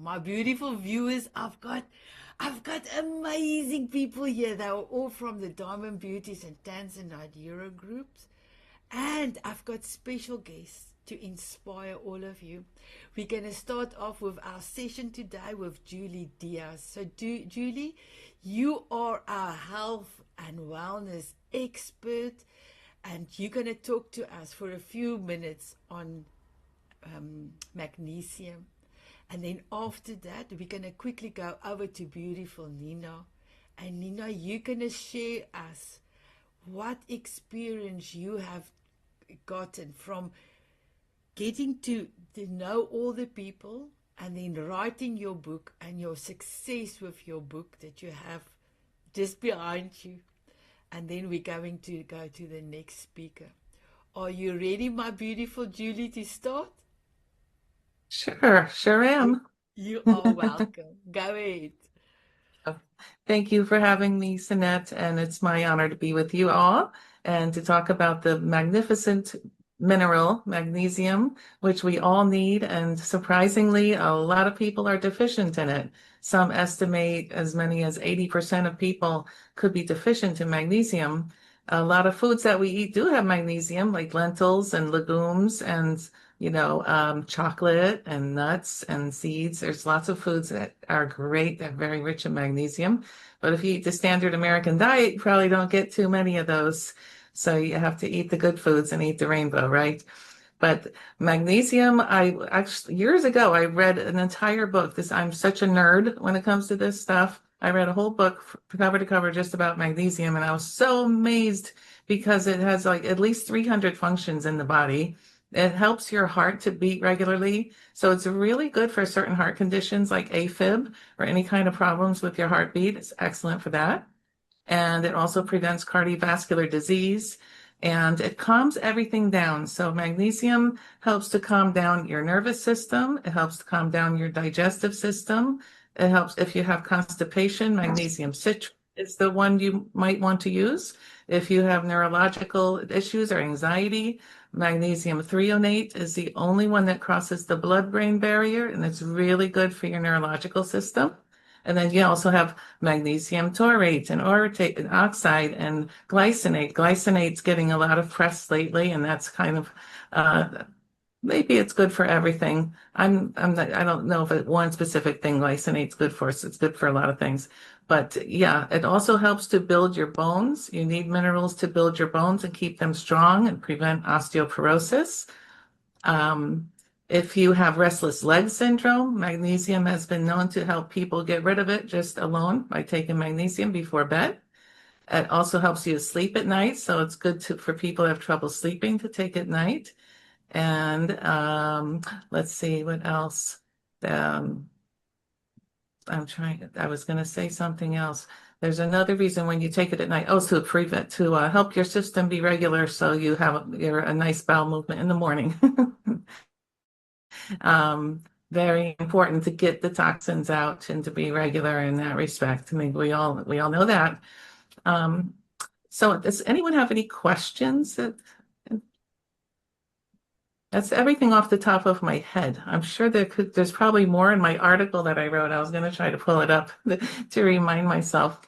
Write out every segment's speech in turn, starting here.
my beautiful viewers, I've got amazing people here. They are all from the Diamond Beauties and Tanzanite Euro groups. And I've got special guests to inspire all of you. We're going to start off with our session today with Julie Diaz. So, Julie, you are our health and wellness expert, and you're going to talk to us for a few minutes on magnesium. And then after that, we're going to quickly go over to beautiful Nina. And Nina, you're going to share us what experience you have gotten from getting to know all the people and then writing your book and your success with your book that you have just behind you. And then we're going to go to the next speaker. Are you ready, my beautiful Julie, to start? Sure am. You are welcome. Go ahead. Thank you for having me, Sanet, and it's my honor to be with you all and to talk about the magnificent mineral, magnesium, which we all need. And surprisingly, a lot of people are deficient in it. Some estimate as many as 80% of people could be deficient in magnesium. A lot of foods that we eat do have magnesium, like lentils and legumes and chocolate and nuts and seeds. There's lots of foods that are great, they're very rich in magnesium. But if you eat the standard American diet, you probably don't get too many of those. So you have to eat the good foods and eat the rainbow, right? But magnesium, I actually years ago I read an entire book. I'm such a nerd when it comes to this stuff. I read a whole book cover to cover just about magnesium, and I was so amazed because it has like at least 300 functions in the body. It helps your heart to beat regularly. So it's really good for certain heart conditions like AFib or any kind of problems with your heartbeat. It's excellent for that. And it also prevents cardiovascular disease and it calms everything down. So magnesium helps to calm down your nervous system. It helps to calm down your digestive system. It helps if you have constipation. Magnesium citrate is the one you might want to use. If you have neurological issues or anxiety, magnesium threonate is the only one that crosses the blood-brain barrier, and it's really good for your neurological system. And then you also have magnesium taurate and orotate and oxide and glycinate. Glycinate's getting a lot of press lately, and that's kind of maybe it's good for everything. I don't know if one specific thing glycinate's good for, so it's good for a lot of things. But yeah, it also helps to build your bones. You need minerals to build your bones and keep them strong and prevent osteoporosis. Um, if you have restless leg syndrome, magnesium has been known to help people get rid of it just alone by taking magnesium before bed. It also helps you sleep at night, so it's good for people who have trouble sleeping to take at night. And let's see what else. Um, I was going to say something else. There's another reason when you take it at night. Oh, to prevent, to help your system be regular so you have a nice bowel movement in the morning. Very important to get the toxins out and to be regular in that respect. I mean, we all know that. Um, so does anyone have any questions? That's everything off the top of my head. I'm sure there's probably more in my article that I wrote. I was going to try to pull it up to remind myself.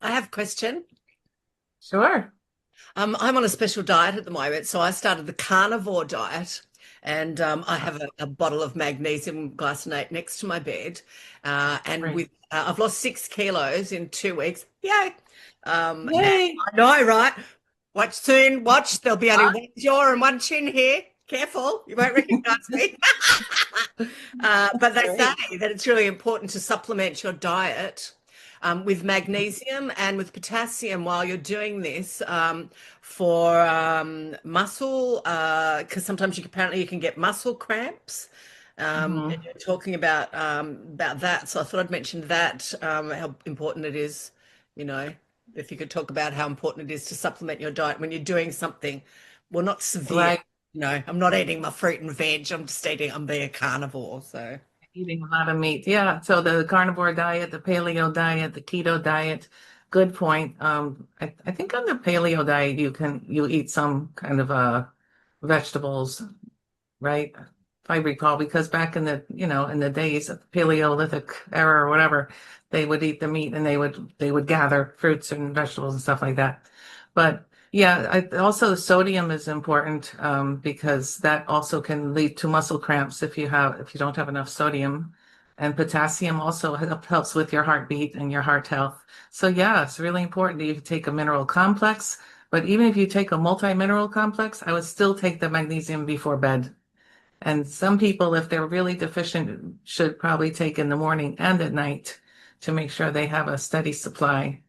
I have a question. Sure. I'm on a special diet at the moment, so I started the carnivore diet, and I have a bottle of magnesium glycinate next to my bed, and Right. with I've lost 6 kilos in 2 weeks. Yay! And Yay. I know, right? Watch soon. Watch. There'll be only one jaw and one chin here. Careful, you won't recognize me. But they Great. say that it's really important to supplement your diet with magnesium and with potassium while you're doing this for muscle, because sometimes apparently you can get muscle cramps. And Mhm. you're talking about that, so I thought I'd mention that how important it is. You know, if you could talk about how important it is to supplement your diet when you're doing something, well, not severe. Right. I'm not eating my fruit and veg. I'm being a carnivore. So, Eating a lot of meat. Yeah. So the carnivore diet, the paleo diet, the keto diet. Good point. I think on the paleo diet you eat some kind of vegetables, right? if I recall, because back in the, in the days of the Paleolithic era or whatever, they would eat the meat and they would gather fruits and vegetables and stuff like that. But yeah, also sodium is important because that also can lead to muscle cramps if you don't have enough sodium. And potassium also helps with your heartbeat and your heart health. So yeah, it's really important that you take a mineral complex. But even if you take a multi-mineral complex, I would still take the magnesium before bed. And some people, if they're really deficient, should probably take in the morning and at night to make sure they have a steady supply.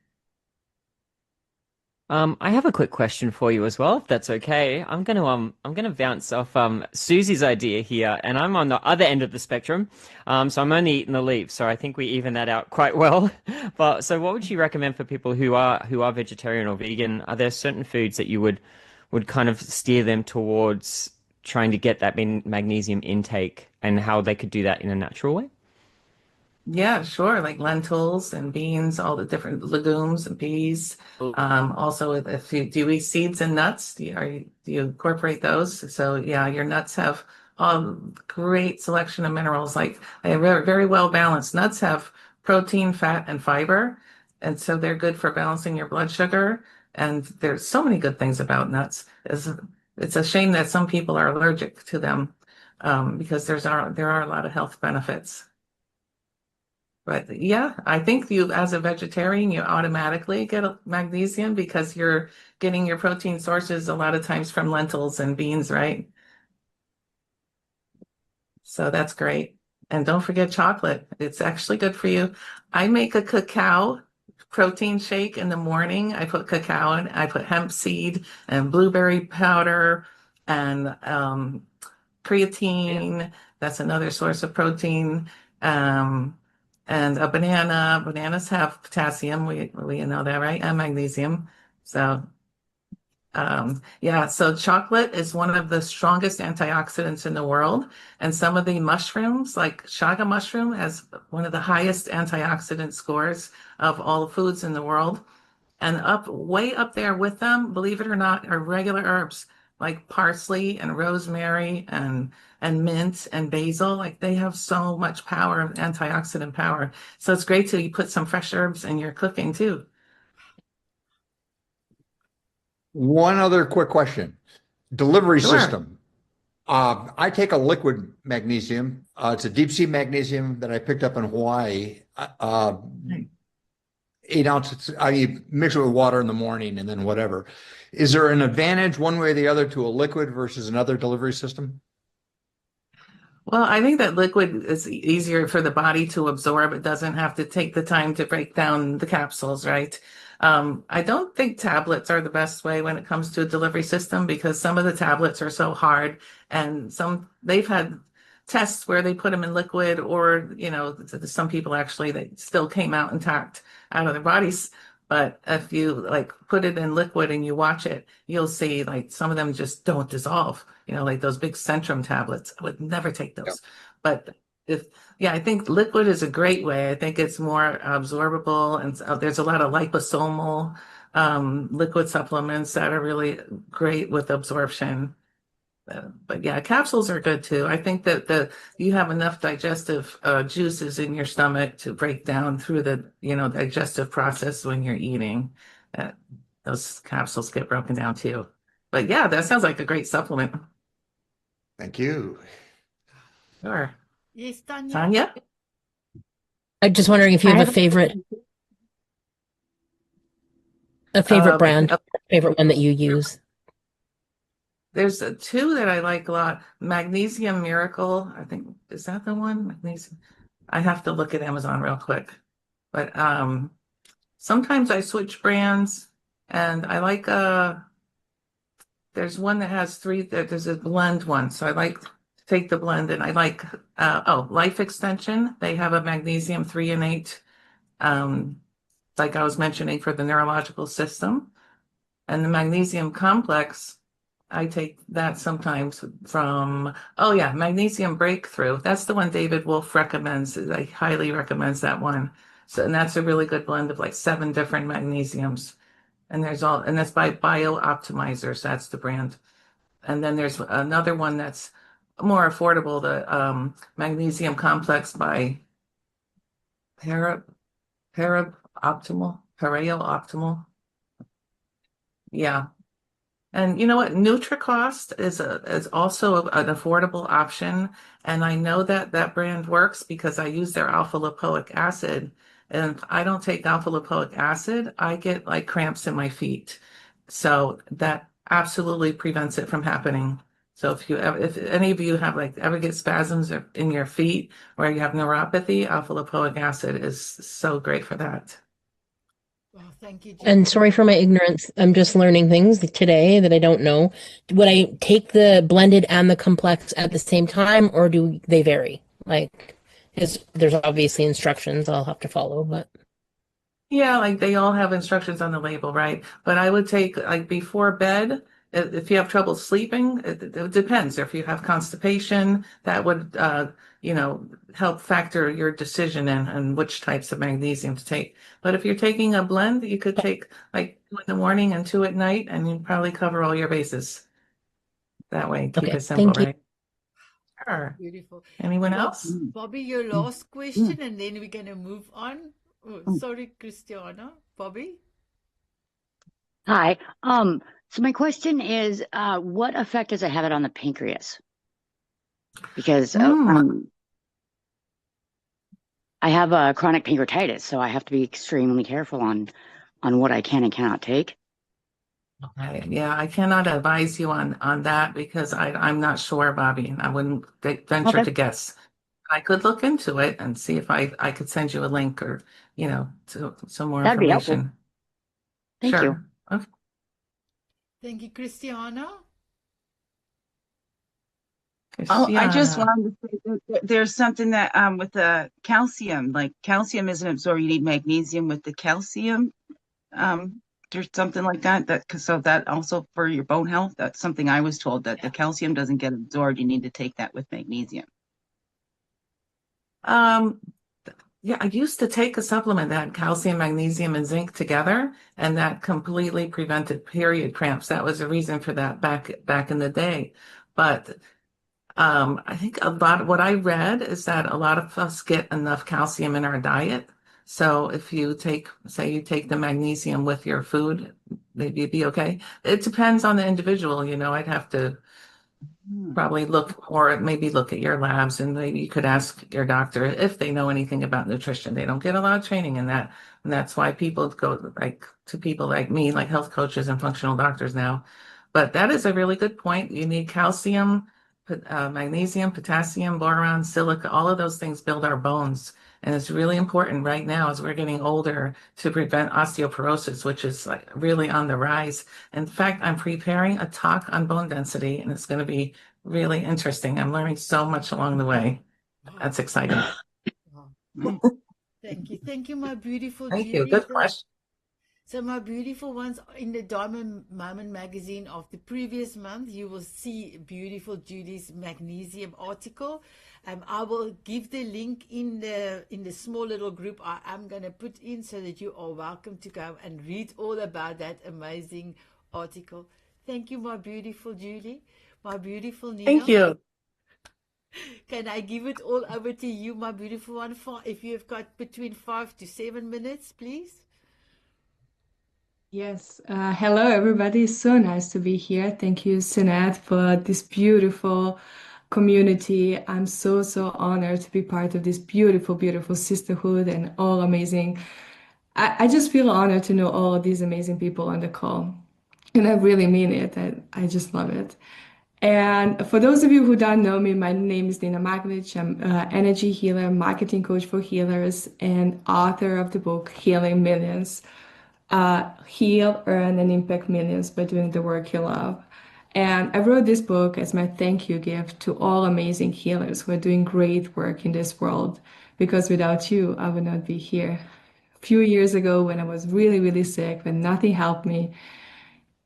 I have a quick question for you as well, if that's okay. I'm gonna bounce off Susie's idea here, and I'm on the other end of the spectrum. So I'm only eating the leaves, so I think we even that out quite well. But so what would you recommend for people who are vegetarian or vegan? Are there certain foods that you would kind of steer them towards trying to get that magnesium intake and how they could do that in a natural way? Yeah, sure. Like lentils and beans, all the different legumes and peas. Also, if you do you eat seeds and nuts, do you incorporate those? So yeah, your nuts have great selection of minerals. Like they're very, very well balanced. Nuts have protein, fat, and fiber, and so they're good for balancing your blood sugar. And there's so many good things about nuts. It's a shame that some people are allergic to them because there are a lot of health benefits. But yeah, I think you, as a vegetarian, you automatically get a magnesium because you're getting your protein sources a lot of times from lentils and beans, right? So that's great. And don't forget chocolate. It's actually good for you. I make a cacao protein shake in the morning. I put cacao in, I put hemp seed and blueberry powder and creatine. That's another source of protein. Um, and a banana. Bananas have potassium. We know that, right? And magnesium. So yeah, so chocolate is one of the strongest antioxidants in the world. And some of the mushrooms, like chaga mushroom, has one of the highest antioxidant scores of all the foods in the world. And way up there with them, believe it or not, are regular herbs like parsley and rosemary and mint and basil. Like they have so much power, antioxidant power. So it's great to you put some fresh herbs in your cooking too. One other quick question. Delivery Sure. system. I take a liquid magnesium. It's a deep sea magnesium that I picked up in Hawaii. 8 ounces. I mix it with water in the morning and then whatever. Is there an advantage one way or the other to a liquid versus another delivery system? Well, I think that liquid is easier for the body to absorb. It doesn't have to take the time to break down the capsules, right? I don't think tablets are the best way when it comes to a delivery system because some of the tablets are so hard and they've had tests where they put them in liquid or, some people actually they still came out intact out of their bodies. But if you like put it in liquid and you watch it, you'll see like some of them just don't dissolve, like those big Centrum tablets. I would never take Yeah. those. But if, yeah, I think liquid is a great way. I think it's more absorbable and there's a lot of liposomal liquid supplements that are really great with absorption. But yeah, capsules are good too. I think that you have enough digestive juices in your stomach to break down through the digestive process when you're eating. Uh, those capsules get broken down too. But yeah, that sounds like a great supplement. Thank you. Sure. Yes, Tanya. Tanya? I'm just wondering if you I have a have favorite brand, uh, favorite one that you use. there's two that I like a lot. Magnesium Miracle, I think, is that the one? Magnesium. I have to look at Amazon real quick. But sometimes I switch brands and I like there's one that has there's a blend one. So I like to take the blend and I like Life Extension. They have a magnesium 3 and 8 like I was mentioning for the neurological system. And the magnesium complex, I take that sometimes from, oh yeah, Magnesium Breakthrough. That's the one David Wolf recommends. I highly recommends that one. So, and that's a really good blend of like 7 different magnesiums. And that's by Bio Optimizers. That's the brand. And then there's another one that's more affordable, the magnesium complex by Para Pareo Optimal. Yeah. And you know what? NutriCost is also an affordable option. And I know that that brand works because I use their alpha lipoic acid. And if I don't take alpha lipoic acid, I get like cramps in my feet. So that absolutely prevents it from happening. So if any of you have like ever get spasms in your feet or you have neuropathy, alpha lipoic acid is so great for that. Well, thank you, And Julie. sorry for my ignorance. I'm just learning things today that I don't know. Would I take the blended and the complex at the same time, or do they vary? Like, there's obviously instructions I'll have to follow, but Yeah, like they all have instructions on the label, right? But I would take like before bed, if you have trouble sleeping, it depends. If you have constipation, that would, help factor your decision in which types of magnesium to take. But if you're taking a blend, you could take like 2 in the morning and 2 at night, and you probably cover all your bases that way. Keep okay. it simple, Thank you. right? Sure. Beautiful. Anyone Bob, else? Bobby, your last question, and then we're going to move on. Oh, sorry, Christiana. Bobby? Hi. So my question is, what effect does it have it on the pancreas? Because I have a chronic pancreatitis, so I have to be extremely careful on what I can and cannot take. Yeah, I cannot advise you on that because I'm not sure, Bobby, and I wouldn't venture Okay, to guess. I could look into it and see if I could send you a link or, to some more that'd be helpful. information. Thank you. Sure. Okay. Thank you, Christiana. Oh, I just Christiana. wanted to say that there's something that with the calcium, like calcium isn't absorbed. You need magnesium with the calcium. There's something like so that also for your bone health, that's something I was told that the calcium doesn't get absorbed. You need to take that with magnesium. Um, yeah, I used to take a supplement that had calcium, magnesium, and zinc together, and that completely prevented period cramps. That was the reason for that back in the day. But I think a lot of what I read is that a lot of us get enough calcium in our diet. So if you say you take the magnesium with your food, maybe it'd be okay. It depends on the individual, I'd have to probably look or maybe look at your labs and maybe you could ask your doctor if they know anything about nutrition. They don't get a lot of training in that. And that's why people go like to people like me, like health coaches and functional doctors now. But that is a really good point. You need calcium, magnesium, potassium, boron, silica, all of those things build our bones. And it's really important right now as we're getting older to prevent osteoporosis, which is like really on the rise. In fact, I'm preparing a talk on bone density, and it's going to be really interesting. I'm learning so much along the way. That's exciting. Wow. Thank you. Thank you, my beautiful Thank you. Julie. Good question. So my beautiful ones in the Diamond Moment magazine of the previous month, you will see beautiful Julie's magnesium article. I will give the link in the small little group I am going to put in so that you are welcome to go and read all about that amazing article. Thank you, my beautiful Julie. My beautiful Nina. Thank you. Can I give it all over to you, my beautiful one, if you've got between 5 to 7 minutes, please? Yes, hello everybody. So nice to be here. Thank you, Sanet, for this beautiful community. I'm so, so honored to be part of this beautiful, beautiful sisterhood and all amazing. I just feel honored to know all of these amazing people on the call. And I really mean it. I just love it. And for those of you who don't know me, my name is Nina Magnich. I'm an energy healer, marketing coach for healers, and author of the book Healing Millions. Heal, earn, and impact millions by doing the work you love. And I wrote this book as my thank you gift to all amazing healers who are doing great work in this world, because without you, I would not be here. A few years ago, when I was really, really sick, when nothing helped me,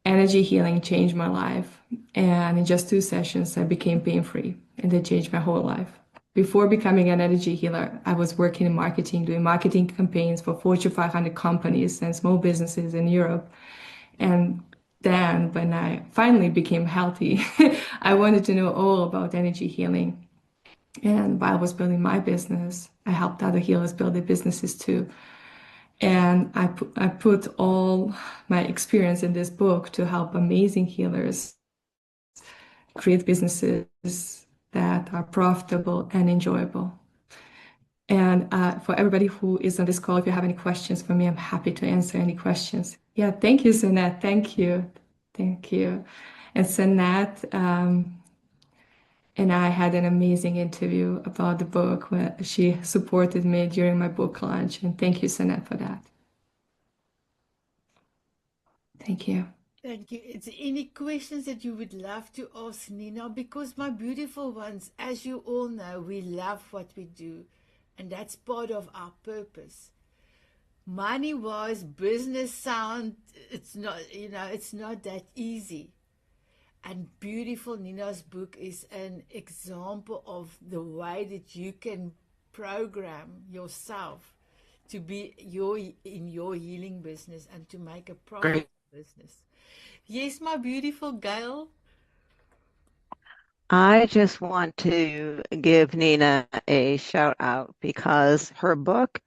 energy healing changed my life. And in just 2 sessions, I became pain-free, and they changed my whole life. Before becoming an energy healer, I was working in marketing, doing marketing campaigns for Fortune 500 companies and small businesses in Europe. And then when I finally became healthy, I wanted to know all about energy healing. And while I was building my business, I helped other healers build their businesses too. And I put all my experience in this book to help amazing healers create businesses that are profitable and enjoyable. And for everybody who is on this call, if you have any questions for me, I'm happy to answer any questions. Yeah, thank you, Sanet. Thank you. Thank you. And Sanet and I had an amazing interview about the book where she supported me during my book launch. And thank you, Sanet, for that. Thank you. Thank you. Is there any questions that you would love to ask Nina? Because my beautiful ones, as you all know, we love what we do, and that's part of our purpose. Money-wise, business sound, it's not, it's not that easy. And beautiful Nina's book is an example of the way that you can program yourself to be in your healing business and to make a profit business. Yes, my beautiful Gail. I just want to give Nina a shout out because her book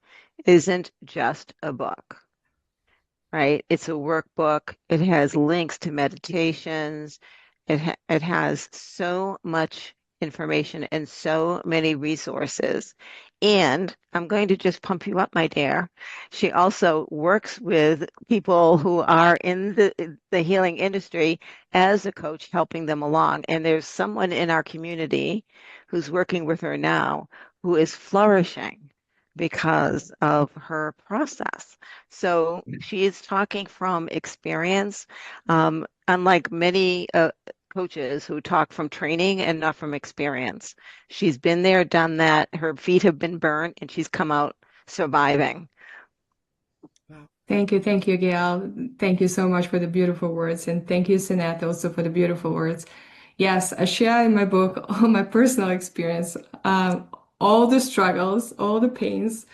isn't just a book, right? It's a workbook. It has links to meditations. It has so much information and so many resources. And I'm going to just pump you up, my dear. She also works with people who are in the healing industry as a coach, helping them along. And there's someone in our community who's working with her now who is flourishing because of her process. So she is talking from experience, unlike many coaches who talk from training and not from experience. She's been there, done that. Her feet have been burnt, and she's come out surviving. Wow. Thank you, Gail. Thank you so much for the beautiful words. And thank you, Sanet, also for the beautiful words. Yes, I share in my book all my personal experience, all the struggles, all the pains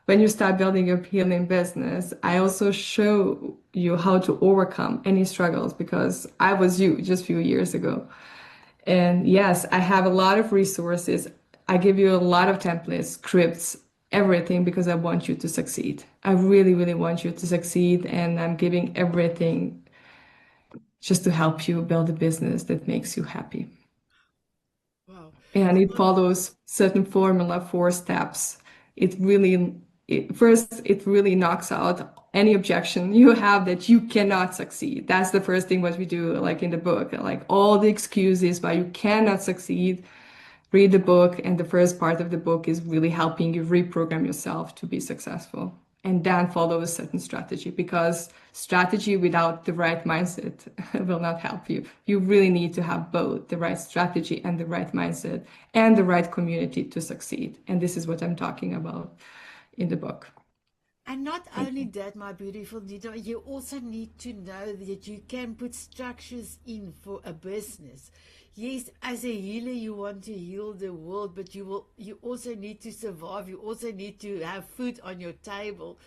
when you start building your healing business. I also show you how to overcome any struggles because I was you just a few years ago. And yes, I have a lot of resources. I give you a lot of templates, scripts, everything because I want you to succeed. I really, really want you to succeed. And I'm giving everything just to help you build a business that makes you happy. Wow. And it follows certain formula, 4 steps. First, it really knocks out any objection you have that you cannot succeed. That's the first thing what we do, like in the book, like all the excuses why you cannot succeed. Read the book, and the first part of the book is really helping you reprogram yourself to be successful. And then follow a certain strategy, because strategy without the right mindset will not help you. You really need to have both the right strategy and the right mindset and the right community to succeed. And this is what I'm talking about in the book. And not only that, my beautiful Nina, you also need to know that you can put structures in for a business. Yes, as a healer, you want to heal the world, but you also need to survive. You also need to have food on your table.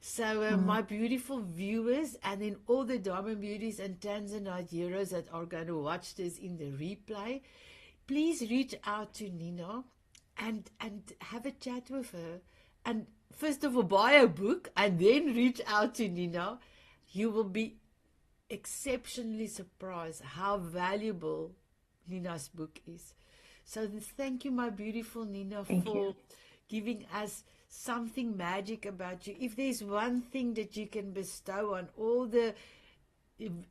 So my beautiful viewers, and then all the Diamond Beauties and Tanzanite heroes that are going to watch this in the replay, please reach out to Nina and have a chat with her. And first of all, buy a book and then reach out to Nina. You will be exceptionally surprised how valuable Nina's book is. So thank you, my beautiful Nina, for giving us something magic about you. If there's one thing that you can bestow on all the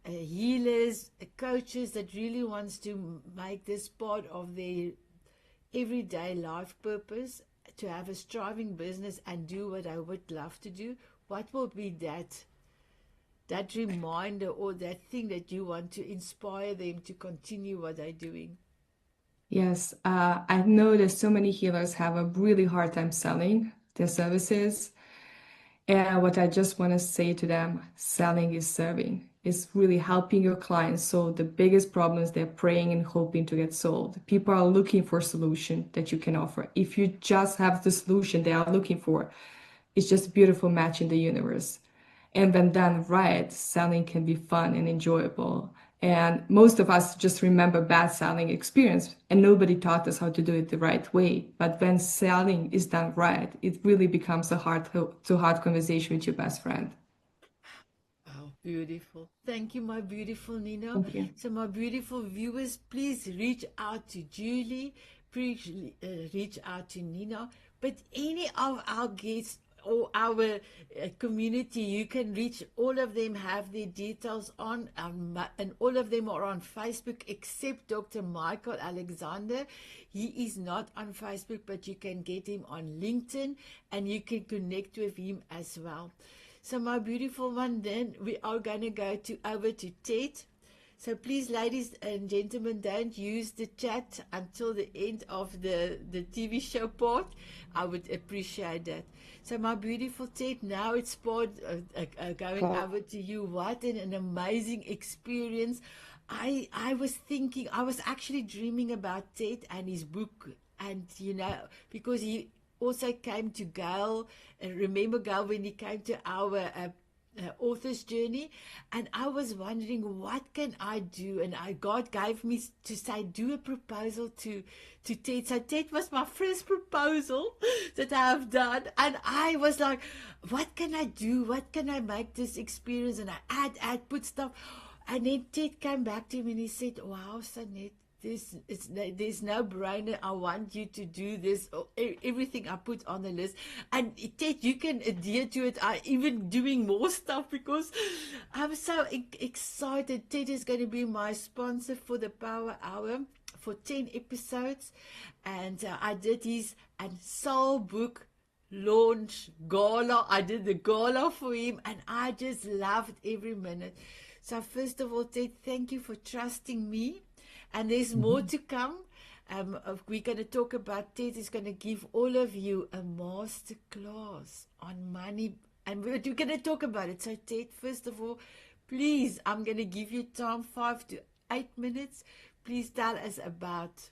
healers, coaches that really wants to make this part of their everyday life purpose, to have a striving business and do what I would love to do, what will be that reminder or that thing that you want to inspire them to continue what they're doing? Yes, I know that so many healers have a really hard time selling their services. And what I just want to say to them, selling is serving. It's really helping your clients solve the biggest problems they're praying and hoping to get solved. People are looking for a solution that you can offer. If you just have the solution they are looking for, it's just a beautiful match in the universe. And when done right, selling can be fun and enjoyable. And most of us just remember bad selling experience, and nobody taught us how to do it the right way. But when selling is done right, it really becomes a heart-to-heart conversation with your best friend. Oh, beautiful. Thank you, my beautiful Nina. Thank you. So, my beautiful viewers, please reach out to Julie, please reach out to Nina. But any of our guests or our community, you can reach all of them, have their details on, and all of them are on Facebook except Dr. Michael Alexander. He is not on Facebook, but you can get him on LinkedIn and you can connect with him as well. So my beautiful one, then we are going to go over to Ted. So please, ladies and gentlemen, don't use the chat until the end of the TV show part. I would appreciate that. So my beautiful Ted, now it's going over to you. What an amazing experience. I was thinking, I was actually dreaming about Ted and his book. And, you know, because he also came to Gail, remember Gail when he came to our author's journey, and I was wondering what can I do, and God gave me to say do a proposal to Ted. So Ted was my first proposal that I have done, and I was like, what can I do, what can I make this experience, and I add put stuff, and then Ted came back to me and he said, wow, Sanet, there's no brainer. I want you to do this, everything I put on the list. And Ted, you can adhere to it. I even doing more stuff because I'm so excited. Ted is going to be my sponsor for the Power Hour for 10 episodes. And I did his soul book launch gala. I did the gala for him and I just loved every minute. So first of all, Ted, thank you for trusting me. And there's more to come. We're going to talk about, Ted is going to give all of you a master class on money. And we're going to talk about it. So Ted, first of all, please, I'm going to give you time, 5 to 8 minutes. Please tell us about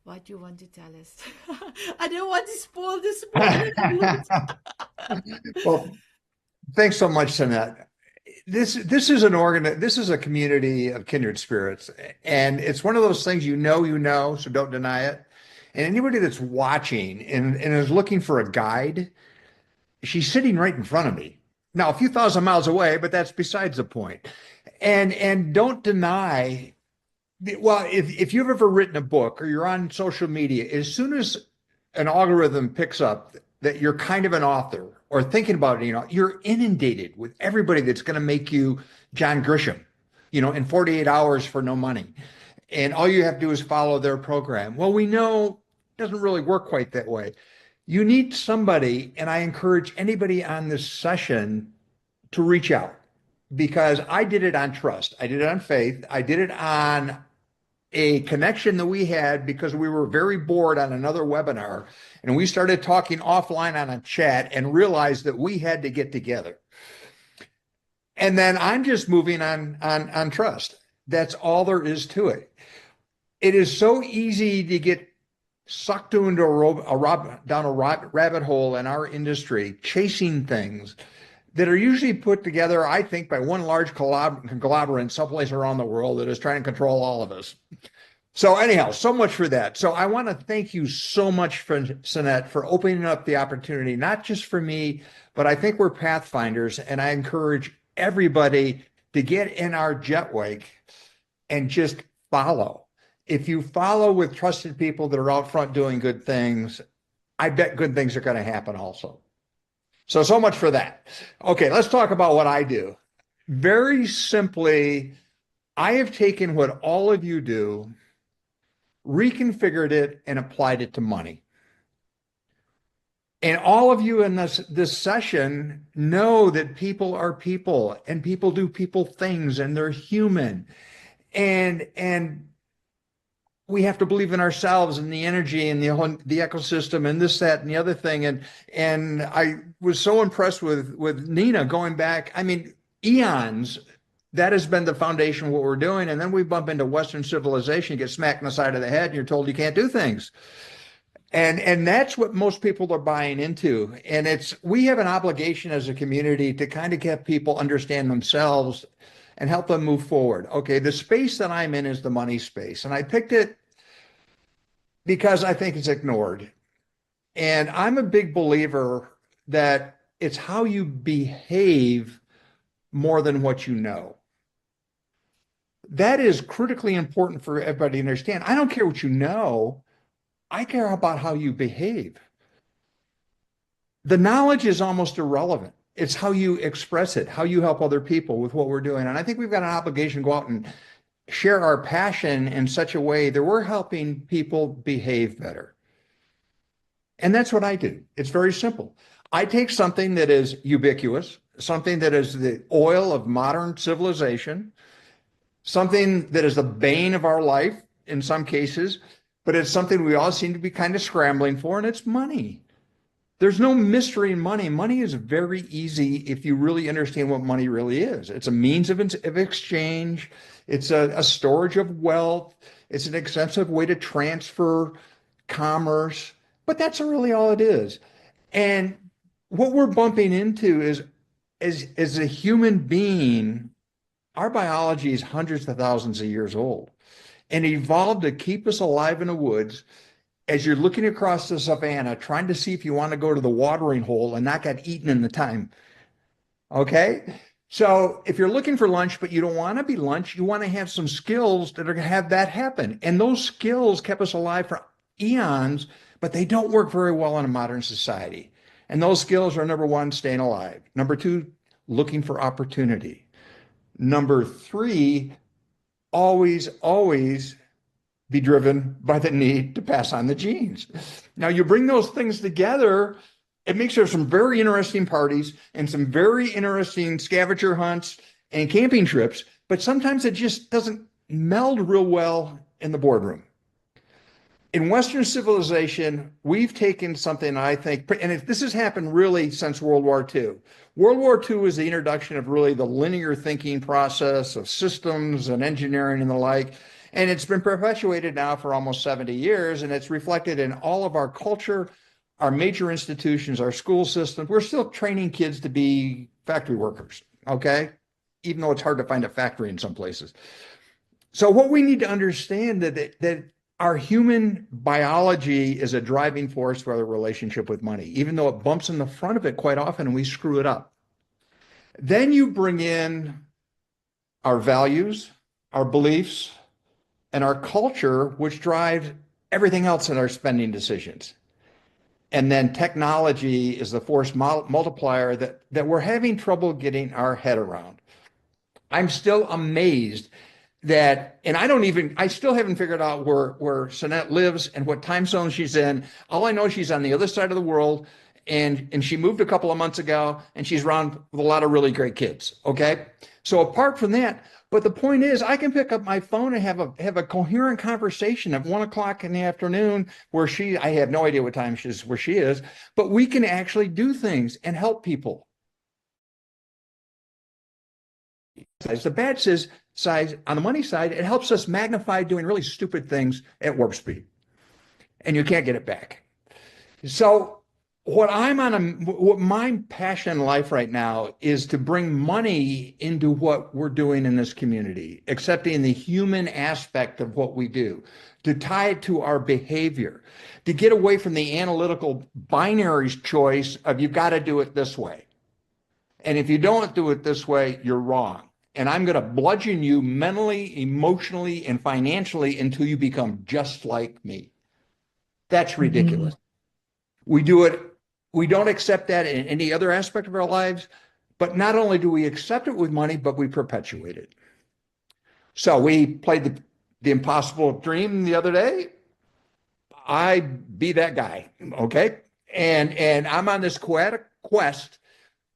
what you want to tell us. I don't want to spoil this. Well, thanks so much, Sanet. This is this is a community of kindred spirits, and it's one of those things you know, so don't deny it. And anybody that's watching and is looking for a guide, she's sitting right in front of me. Now, a few thousand miles away, but that's besides the point. And don't deny, well, if you've ever written a book or you're on social media, as soon as an algorithm picks up that you're kind of an author or thinking about it, you're inundated with everybody that's going to make you John Grisham, in 48 hours for no money. And all you have to do is follow their program. Well, we know it doesn't really work quite that way. You need somebody, and I encourage anybody on this session to reach out, because I did it on trust. I did it on faith. I did it on a connection that we had because we were very bored on another webinar, and we started talking offline on a chat and realized that we had to get together. And then I'm just moving on trust. That's all there is to it. It is so easy to get sucked into down a rabbit hole in our industry, chasing things that are usually put together, I think, by one large conglomerate someplace around the world that is trying to control all of us. So anyhow, so much for that. So I want to thank you so much, Sanet, for opening up the opportunity, not just for me, but I think we're pathfinders, and I encourage everybody to get in our jet wake and just follow. If you follow with trusted people that are out front doing good things, I bet good things are going to happen also. So much for that. Okay, let's talk about what I do. Very simply, I have taken what all of you do, reconfigured it, and applied it to money. And all of you in this session know that people are people, and people do people things, and they're human. And we have to believe in ourselves and the energy and the ecosystem and this, that, and the other thing. And I was so impressed with Nina going back, I mean, eons. That has been the foundation of what we're doing. And then we bump into Western civilization, get smacked in the side of the head, and you're told you can't do things. And that's what most people are buying into. And we have an obligation as a community to kind of get people understand themselves and help them move forward. Okay, the space that I'm in is the money space. And I picked it because I think it's ignored. And I'm a big believer that it's how you behave more than what you know. That is critically important for everybody to understand. I don't care what you know. I care about how you behave. The knowledge is almost irrelevant. It's how you express it, how you help other people with what we're doing. And I think we've got an obligation to go out and share our passion in such a way that we're helping people behave better. And that's what I do. It's very simple. I take something that is ubiquitous, something that is the oil of modern civilization, something that is the bane of our life in some cases, but it's something we all seem to be kind of scrambling for, and it's money. There's no mystery in money. Money is very easy if you really understand what money really is. It's a means of exchange. It's a storage of wealth. It's an extensive way to transfer commerce, but that's really all it is. And what we're bumping into is, as a human being, our biology is hundreds of thousands of years old and evolved to keep us alive in the woods. As you're looking across the savannah, trying to see if you want to go to the watering hole and not get eaten in the time. Okay? So if you're looking for lunch, but you don't want to be lunch, you want to have some skills that are going to have that happen. And those skills kept us alive for eons, but they don't work very well in a modern society. And those skills are, number one, staying alive. Number two, looking for opportunity. Number three, always be driven by the need to pass on the genes. Now, you bring those things together, it makes there some very interesting parties and some very interesting scavenger hunts and camping trips, but sometimes it just doesn't meld real well in the boardroom. In Western civilization, we've taken something I think, and this has happened really since World War II. World War II was the introduction of really the linear thinking process of systems and engineering and the like. And it's been perpetuated now for almost 70 years, and it's reflected in all of our culture, our major institutions, our school systems. We're still training kids to be factory workers, okay? Even though it's hard to find a factory in some places. So what we need to understand that our human biology is a driving force for our relationship with money, even though it bumps in the front of it quite often and we screw it up. Then you bring in our values, our beliefs, and our culture, which drives everything else in our spending decisions. And then technology is the force multiplier that we're having trouble getting our head around. I'm still amazed that, and I still haven't figured out where Sanet lives and what time zone she's in. All I know is she's on the other side of the world, and she moved a couple of months ago, and she's around with a lot of really great kids, okay? So apart from that, but the point is, I can pick up my phone and have a coherent conversation at 1 o'clock in the afternoon I have no idea what time where she is, but we can actually do things and help people. The bad side, on the money side, it helps us magnify doing really stupid things at warp speed, and you can't get it back. So what my passion in life right now is to bring money into what we're doing in this community, accepting the human aspect of what we do, to tie it to our behavior, to get away from the analytical binary choice of you got to do it this way. And if you don't do it this way, you're wrong. And I'm going to bludgeon you mentally, emotionally, and financially until you become just like me. That's ridiculous. We don't accept that in any other aspect of our lives, but not only do we accept it with money, but we perpetuate it. So we played the impossible dream the other day. I be that guy, okay? And I'm on this quest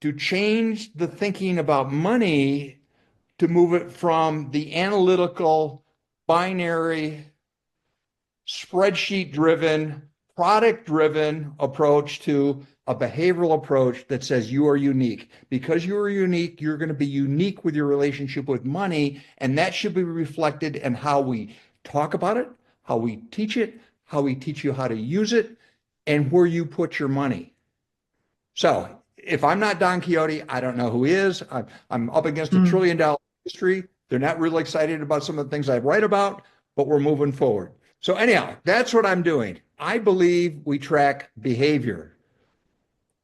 to change the thinking about money, to move it from the analytical, binary, spreadsheet-driven, product-driven approach to a behavioral approach that says you are unique. Because you are unique, you're going to be unique with your relationship with money, and that should be reflected in how we talk about it, how we teach it, how we teach you how to use it, and where you put your money. So if I'm not Don Quixote, I don't know who is. I'm up against $1 trillion industry. They're not really excited about some of the things I write about, but we're moving forward. So anyhow, that's what I'm doing. I believe we track behavior.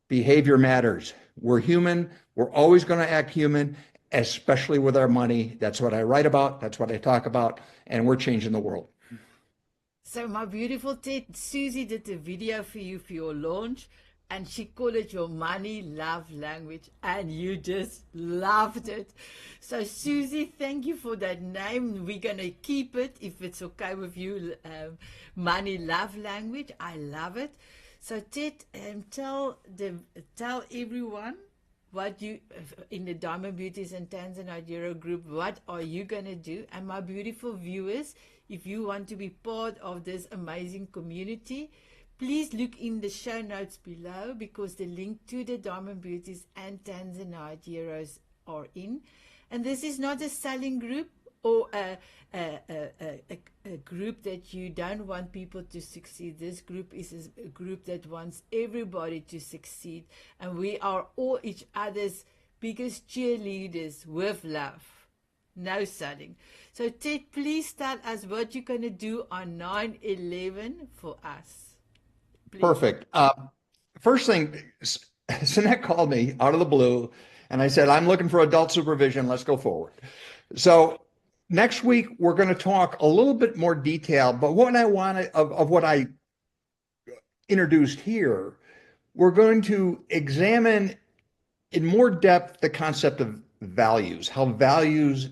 Behavior matters. We're human. We're always going to act human, especially with our money. That's what I write about. That's what I talk about. And we're changing the world. So my beautiful Ted, Susie did a video for you for your launch, and she called it your money love language, and you just loved it. So Susie, thank you for that name. We're gonna keep it if it's okay with you. Money love language. I love it. So Ted, tell everyone what you in the Diamond Beauties and Tanzanite group. What are you gonna do? And my beautiful viewers, if you want to be part of this amazing community, please look in the show notes below, because the link to the Diamond Beauties and Tanzanite Heroes are in. And this is not a selling group or a group that you don't want people to succeed. This group is a group that wants everybody to succeed. And we are all each other's biggest cheerleaders with love. No selling. So Ted, please tell us what you're going to do on 9/11 for us. Please. Perfect. First thing, Sanet called me out of the blue, and I said, I'm looking for adult supervision. Let's go forward. So next week, we're going to talk a little bit more detail, but what I wanted of what I introduced here, we're going to examine in more depth the concept of values, how values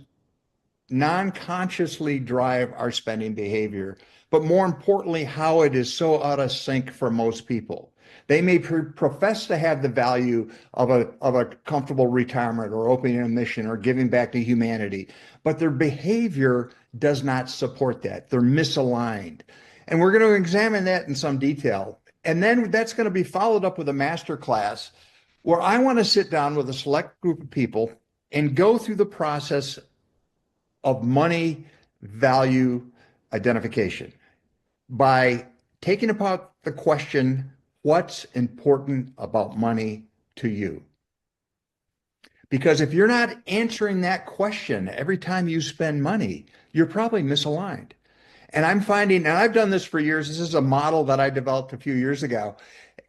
non-consciously drive our spending behavior, but more importantly, how it is so out of sync for most people. They may profess to have the value of a comfortable retirement or opening a mission or giving back to humanity, but their behavior does not support that. They're misaligned. And we're going to examine that in some detail. And then that's going to be followed up with a master class where I want to sit down with a select group of people and go through the process of money value identification by taking apart the question, what's important about money to you? Because if you're not answering that question every time you spend money, you're probably misaligned. And I'm finding, and I've done this for years, this is a model that I developed a few years ago,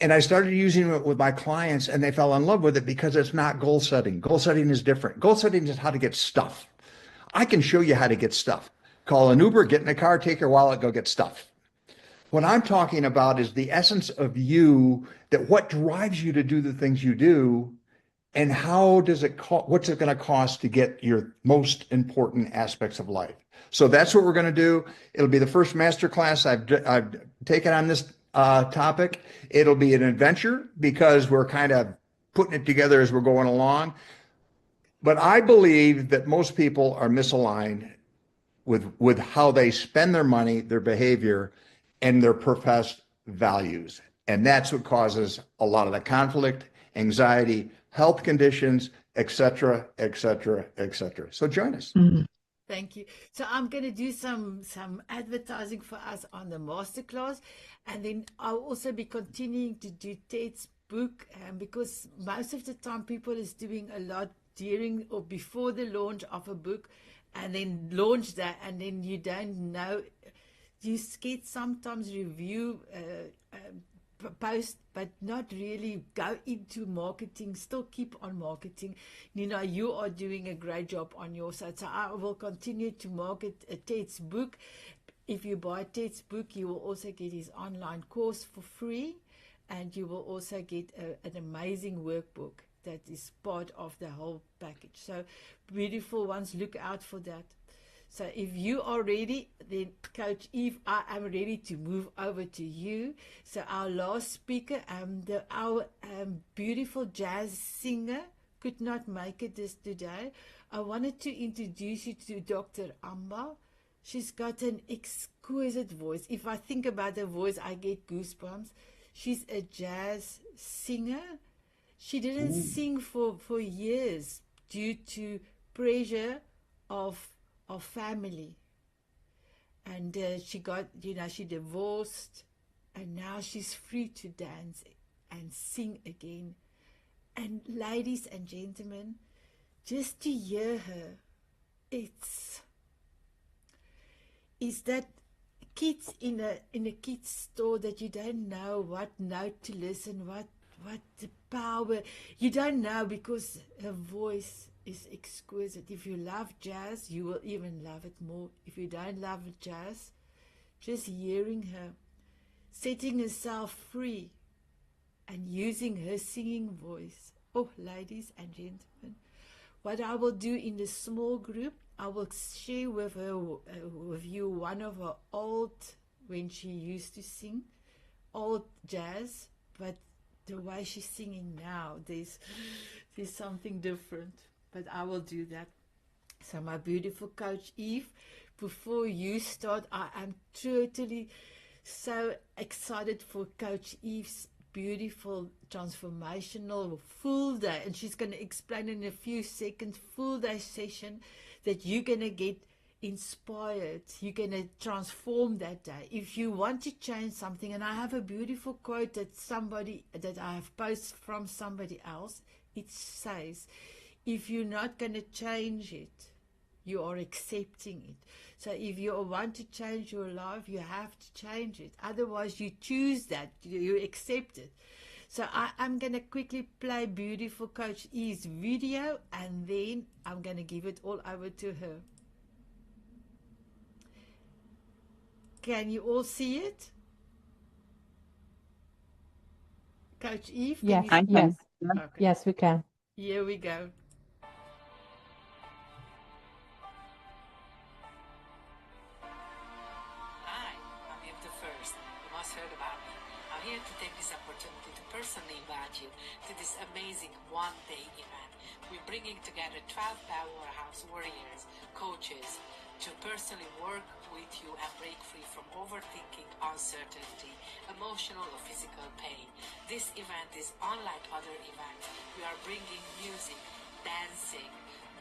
and I started using it with my clients, and they fell in love with it because it's not goal setting. Goal setting is different. Goal setting is how to get stuff. I can show you how to get stuff. Call an Uber, get in a car, take your wallet, go get stuff. What I'm talking about is the essence of you, that what drives you to do the things you do, and how does it what's it going to cost to get your most important aspects of life. So that's what we're going to do. It'll be the first master class I've taken on this topic. It'll be an adventure because we're kind of putting it together as we're going along. But I believe that most people are misaligned with how they spend their money, their behavior, and their professed values. And that's what causes a lot of the conflict, anxiety, health conditions, et cetera, et cetera, et cetera. So join us. Mm-hmm. Thank you. So I'm going to do some advertising for us on the masterclass, and then I'll also be continuing to do Ted's book, because most of the time people is doing a lot during or before the launch of a book, and then launch that, and then you don't know. You get sometimes review post, but not really go into marketing. Still keep on marketing. Nina, you are doing a great job on your side. So I will continue to market Ted's book. If you buy Ted's book, you will also get his online course for free, and you will also get an amazing workbook that is part of the whole package. So beautiful ones, look out for that. So if you are ready, then Coach Eve, I am ready to move over to you. So our last speaker, our beautiful jazz singer, could not make it this today. I wanted to introduce you to Dr. Amba. She's got an exquisite voice. If I think about her voice, I get goosebumps. She's a jazz singer. She didn't sing for years due to pressure of family. And she got, she divorced, and now she's free to dance and sing again. And ladies and gentlemen, just to hear her, it's that kids in a kids store that you don't know what note to listen, what the power, you don't know, because her voice is exquisite. If you love jazz, you will even love it more. If you don't love jazz, just hearing her setting herself free and using her singing voice. Oh, ladies and gentlemen, what I will do in the small group, I will share with you one of her old, when she used to sing, old jazz, but the way she's singing now, there's something different. But I will do that. So my beautiful Coach Eve, before you start, I am totally so excited for Coach Eve's beautiful transformational full day, and she's going to explain in a few seconds, full day session that you're going to get inspired, you're going to transform that day. If you want to change something, and I have a beautiful quote that I have posted from somebody else, it says, if you're not going to change it, you are accepting it. So if you want to change your life, you have to change it. Otherwise, you choose that, you accept it. So I'm going to quickly play beautiful Coach E's video, and then I'm going to give it all over to her. Can you all see it? Coach Eve? Yes, I yes, can. Okay. yes, we can. Here we go. Hi, I'm Yip the First. You must heard about me. I'm here to take this opportunity to personally invite you to this amazing one-day event. We're bringing together 12 powerhouse warriors, coaches, to personally work with you and break free from overthinking, uncertainty, emotional or physical pain. This event is unlike other events. We are bringing music, dancing,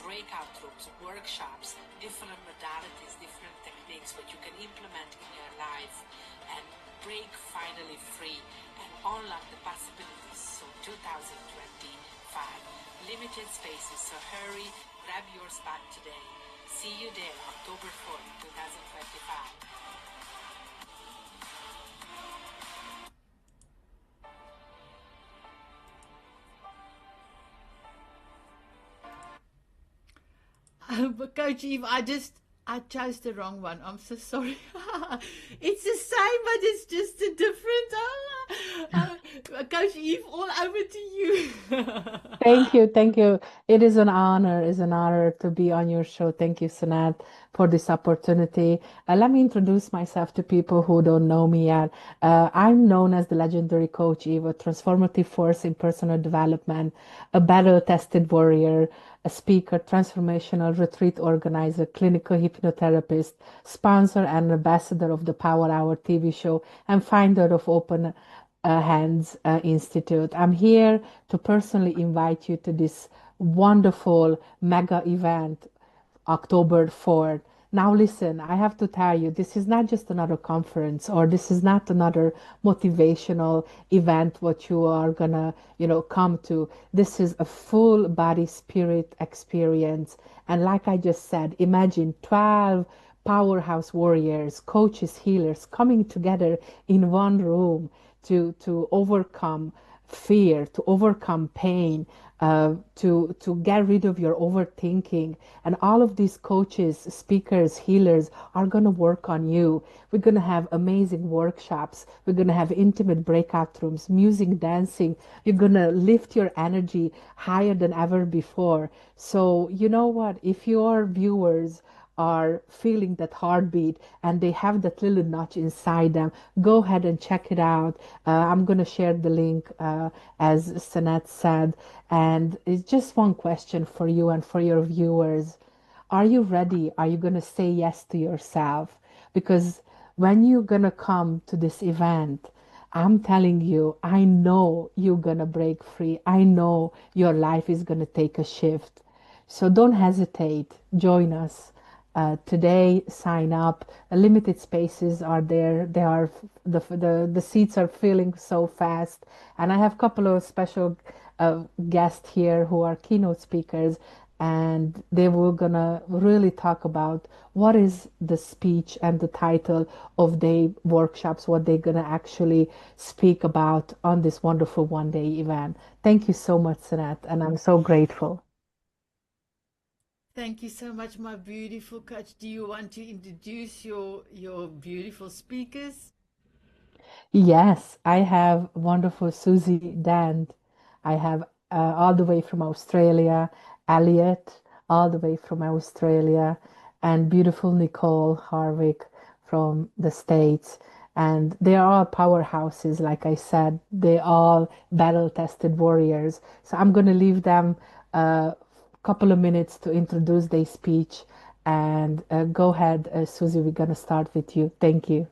breakout rooms, workshops, different modalities, different techniques that you can implement in your life and break finally free and unlock the possibilities. So 2025, limited spaces, so hurry, grab your spot today. See you there, October 4th, 2025. But Coach Eve, I chose the wrong one. I'm so sorry. It's the same, but it's just a different. Coach Eve, all over to you. Thank you, thank you. It is an honor, to be on your show. Thank you, Sanet, for this opportunity. Let me introduce myself to people who don't know me yet. I'm known as the legendary Coach Eve, a transformative force in personal development, a battle-tested warrior, a speaker, transformational retreat organizer, clinical hypnotherapist, sponsor and ambassador of the Power Hour TV show, and founder of Open Hands Institute. I'm here to personally invite you to this wonderful mega event, October 4th. Now listen, I have to tell you, this is not just another conference, or this is not another motivational event what you are gonna, come to. This is a full body spirit experience. And like I just said, imagine 12 powerhouse warriors, coaches, healers coming together in one room to overcome fear, to overcome pain, to get rid of your overthinking. And all of these coaches, speakers, healers are going to work on you. We're going to have amazing workshops. We're going to have intimate breakout rooms, music, dancing. You're going to lift your energy higher than ever before. So you know what? If your viewers are feeling that heartbeat and they have that little notch inside them, go ahead and check it out. I'm going to share the link, as Sanet said. And it's just one question for you and for your viewers. Are you ready? Are you going to say yes to yourself? Because when you're going to come to this event, I'm telling you, I know you're going to break free. I know your life is going to take a shift. So don't hesitate. Join us. today, sign up. Limited spaces are there. They are the seats are filling so fast, and I have a couple of special guests here who are keynote speakers, and they were gonna really talk about what is the speech and the title of the workshops, what they're gonna actually speak about on this wonderful one-day event. Thank you so much, Sanet, and I'm so grateful. Thank you so much, my beautiful coach. Do you want to introduce your beautiful speakers? Yes, I have wonderful Susie Dand. I have all the way from Australia, Elliot, all the way from Australia, and beautiful Nicole Harvick from the States. And they are all powerhouses, like I said. They all battle-tested warriors. So I'm going to leave them a couple of minutes to introduce their speech. And go ahead, Susie, we're going to start with you. Thank you.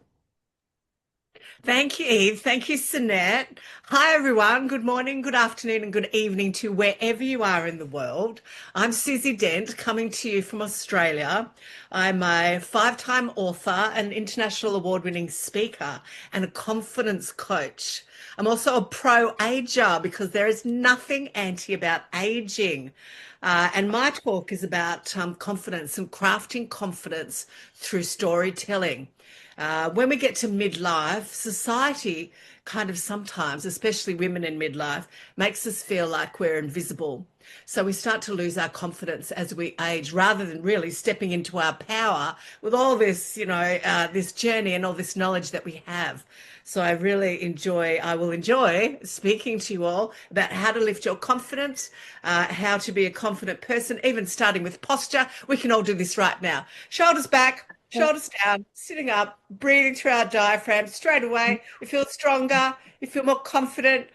Thank you, Eve. Thank you, Sanet. Hi, everyone. Good morning, good afternoon, and good evening to wherever you are in the world. I'm Susie Dent, coming to you from Australia. I'm a 5-time author, an international award-winning speaker, and a confidence coach. I'm also a pro-ager because there is nothing anti about aging. And my talk is about confidence and crafting confidence through storytelling. When we get to midlife, society kind of sometimes, especially women in midlife, makes us feel like we're invisible. So we start to lose our confidence as we age rather than really stepping into our power with all this, this journey and all this knowledge that we have. So I will enjoy speaking to you all about how to lift your confidence, how to be a confident person, even starting with posture. We can all do this right now. Shoulders back. Shoulders down, sitting up, breathing through our diaphragm. Straight away, you feel stronger, you feel more confident.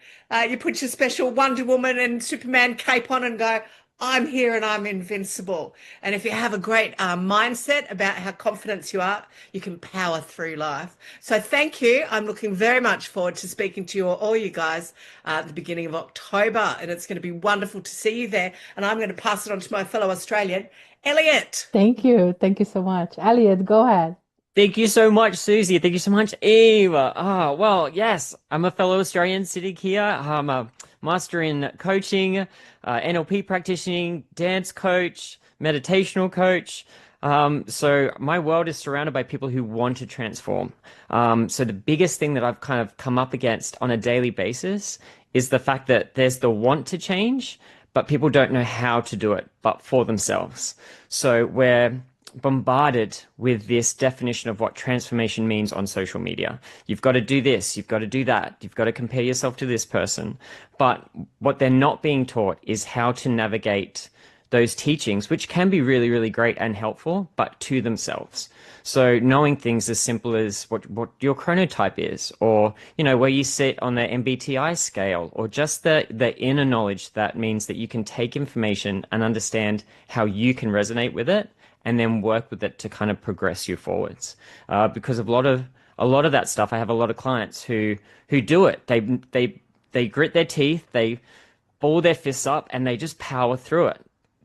You put your special Wonder Woman and Superman cape on and go, I'm here and I'm invincible. And if you have a great mindset about how confident you are, you can power through life. So thank you. I'm looking very much forward to speaking to you all you guys at the beginning of October. And it's going to be wonderful to see you there. And I'm going to pass it on to my fellow Australian, Elliot. Thank you. Thank you so much. Elliot, go ahead. Thank you so much, Susie. Thank you so much, Eve. Well, yes, I'm a fellow Australian sitting here. I'm a master in coaching, NLP practicing, dance coach, meditational coach. So my world is surrounded by people who want to transform. So the biggest thing that I've kind of come up against on a daily basis is the fact that there's the want to change, but people don't know how to do it, but for themselves. So we're bombarded with this definition of what transformation means on social media. You've got to do this, you've got to do that, you've got to compare yourself to this person. But what they're not being taught is how to navigate those teachings, which can be really, really great and helpful, but to themselves. So knowing things as simple as what your chronotype is, or, where you sit on the MBTI scale, or just the inner knowledge that means that you can take information and understand how you can resonate with it and then work with it to kind of progress you forwards. Because a lot of that stuff, I have a lot of clients who do it. They grit their teeth, they ball their fists up, and they just power through it.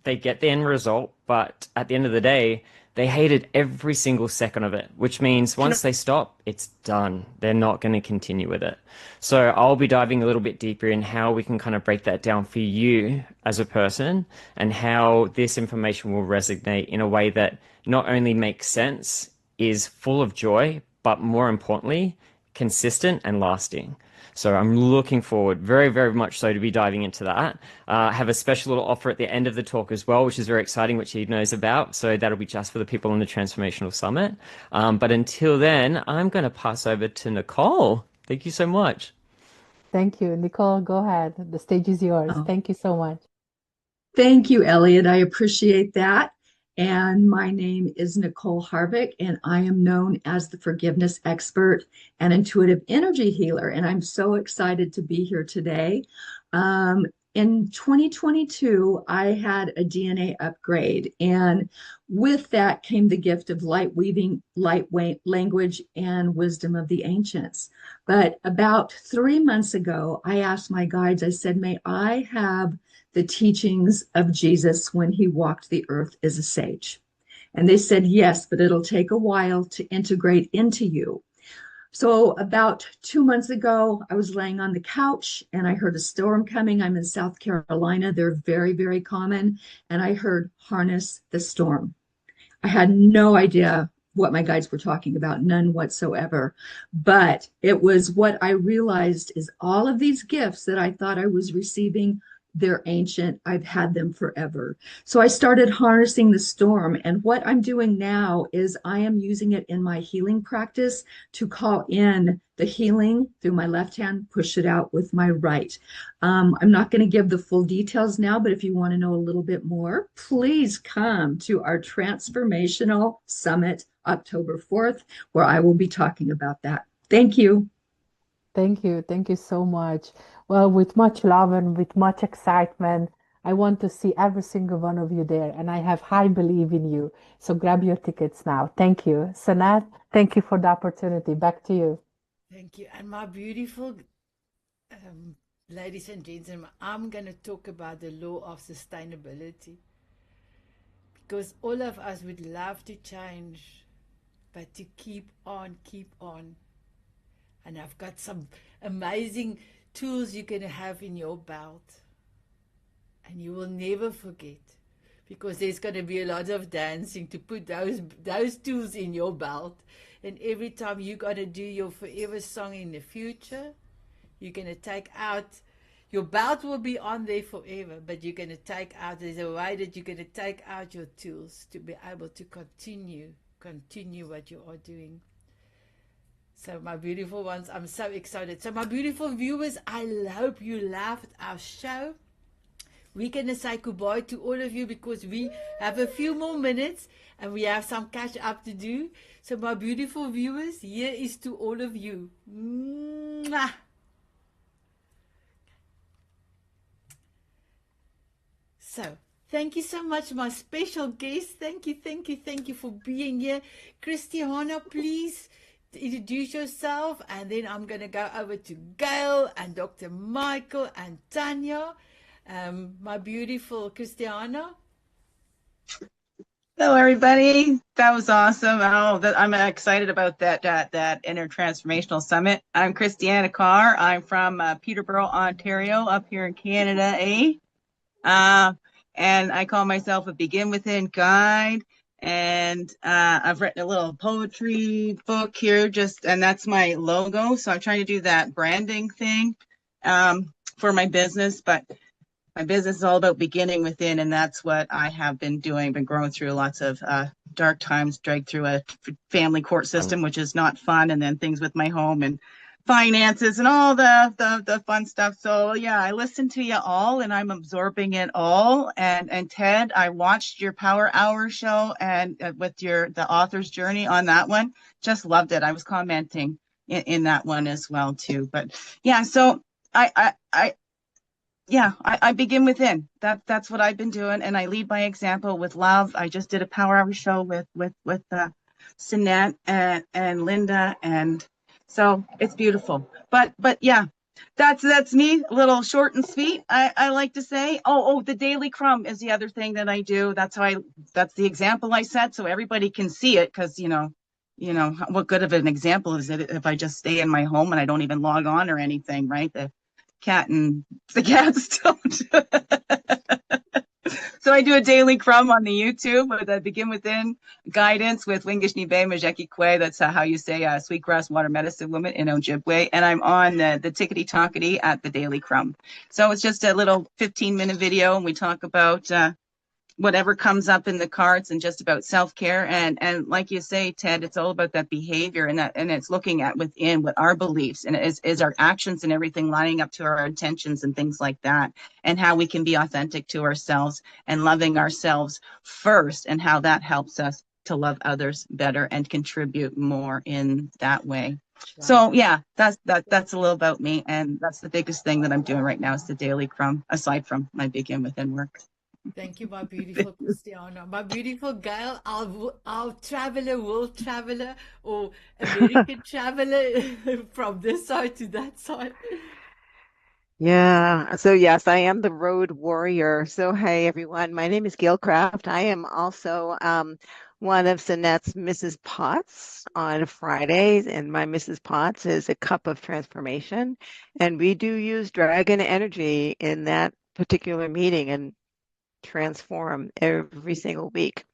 They get the end result, but at the end of the day, they hated every single second of it, which means once they stop, it's done. They're not going to continue with it. So I'll be diving a little bit deeper in how we can kind of break that down for you as a person, and how this information will resonate in a way that not only makes sense, is full of joy, but more importantly, consistent and lasting. So I'm looking forward very, very much so to be diving into that. I have a special little offer at the end of the talk as well, which is very exciting, which he knows about. So that'll be just for the people on the Transformational Summit. But until then, I'm going to pass over to Nicole. Thank you so much. Thank you. Nicole, go ahead. The stage is yours. Oh. Thank you so much. Thank you, Elliot. I appreciate that. And my name is Nicole Harvick, and I am known as the forgiveness expert and intuitive energy healer. And I'm so excited to be here today. In 2022, I had a DNA upgrade, and with that came the gift of light weaving, lightweight language, and wisdom of the ancients. But about 3 months ago, I asked my guides, I said, may I have the teachings of Jesus when he walked the earth as a sage? And they said, yes, but it'll take a while to integrate into you. So about 2 months ago, I was laying on the couch and I heard a storm coming. I'm in South Carolina. They're very, very common. And I heard harness the storm. I had no idea what my guides were talking about, none whatsoever. But it was what I realized is all of these gifts that I thought I was receiving, they're ancient. I've had them forever. So I started harnessing the storm. And what I'm doing now is I am using it in my healing practice to call in the healing through my left hand, push it out with my right. I'm not going to give the full details now, but if you want to know a little bit more, please come to our Transformational Summit October 4th, where I will be talking about that. Thank you. Thank you. Thank you so much. Well, with much love and with much excitement, I want to see every single one of you there, and I have high belief in you. So grab your tickets now. Thank you. Sanat, thank you for the opportunity. Back to you. Thank you. And my beautiful ladies and gentlemen, I'm going to talk about the law of sustainability, because all of us would love to change, but to keep on, keep on. And I've got some amazing tools you're going to have in your belt. And you will never forget, because there's going to be a lot of dancing to put those tools in your belt. And every time you're going to do your forever song in the future, you're going to take out, your belt will be on there forever, but you're going to take out, there's a way that you're going to take out your tools to be able to continue what you are doing. So my beautiful ones, I'm so excited. So my beautiful viewers, I hope you loved our show. We're going to say goodbye to all of you because we have a few more minutes and we have some catch up to do. So my beautiful viewers, here is to all of you. Mwah! So, thank you so much, my special guest. Thank you for being here. Christiana, please introduce yourself, and then I'm going to go over to Gail and Dr. Michael and Tanya. My beautiful Christiana. Hello, everybody. That was awesome. I'm excited about that Intertransformational Summit. I'm Christiana Carr. I'm from Peterborough, Ontario, up here in Canada, and I call myself a Begin Within guide. And I've written a little poetry book here, and that's my logo. So I'm trying to do that branding thing for my business, but my business is all about beginning within, and that's what I have been doing. Been going through lots of dark times, dragged through a family court system, which is not fun, and then things with my home and finances and all the fun stuff. So yeah, I listen to you all, and I'm absorbing it all. And Ted, I watched your Power Hour show and with the author's journey on that one. Just loved it. I was commenting in that one as well too. But yeah, so I begin within. That's what I've been doing, and I lead by example with love. I just did a Power Hour show with Sanet and Linda, and so it's beautiful. But yeah, that's me. A little short and sweet. I like to say. Oh, the Daily Crumb is the other thing that I do. That's the example I set, so everybody can see it. Because you know what good of an example is it if I just stay in my home and I don't even log on or anything, right? The cats don't. So I do a Daily Crumb on the YouTube with a Begin Within guidance with Wingish Nibe Majeki Kwe. That's how you say sweetgrass water medicine woman in Ojibwe. And I'm on the Tickety Talkety at the Daily Crumb. So it's just a little 15-minute video, and we talk about whatever comes up in the cards and just about self-care. And like you say, Ted, it's all about that behavior and it's looking at within what our beliefs and is our actions and everything lining up to our intentions and things like that, and how we can be authentic to ourselves and loving ourselves first, and how that helps us to love others better and contribute more in that way. Wow. So yeah, that's a little about me, and that's the biggest thing that I'm doing right now is the Daily Crumb, aside from my Begin Within work. Thank you, my beautiful Christiana. My beautiful Gail, our traveler, world traveler, or American traveler from this side to that side. Yeah, so yes, I am the road warrior. So hey everyone, my name is Gail Craft. I am also one of Sanet's Mrs. Potts on Fridays, and my Mrs. Potts is a cup of transformation. And we do use dragon energy in that particular meeting and transform every single week.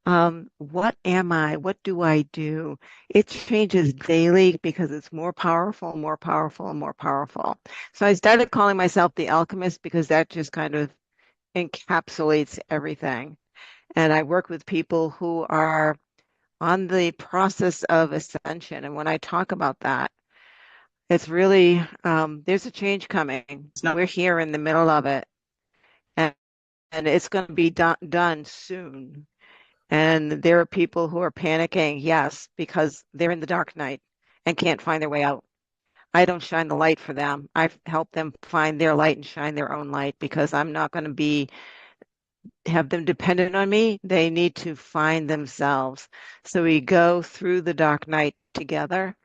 What am I? What do I do? It changes daily because it's more powerful, more powerful, and more powerful. So I started calling myself the alchemist because that just kind of encapsulates everything. And I work with people who are on the process of ascension. And when I talk about that, it's really, there's a change coming. We're here in the middle of it. And it's going to be done soon. And there are people who are panicking, yes, because they're in the dark night and can't find their way out. I don't shine the light for them. I help them find their light and shine their own light because I'm not going to have them dependent on me. They need to find themselves. So we go through the dark night together.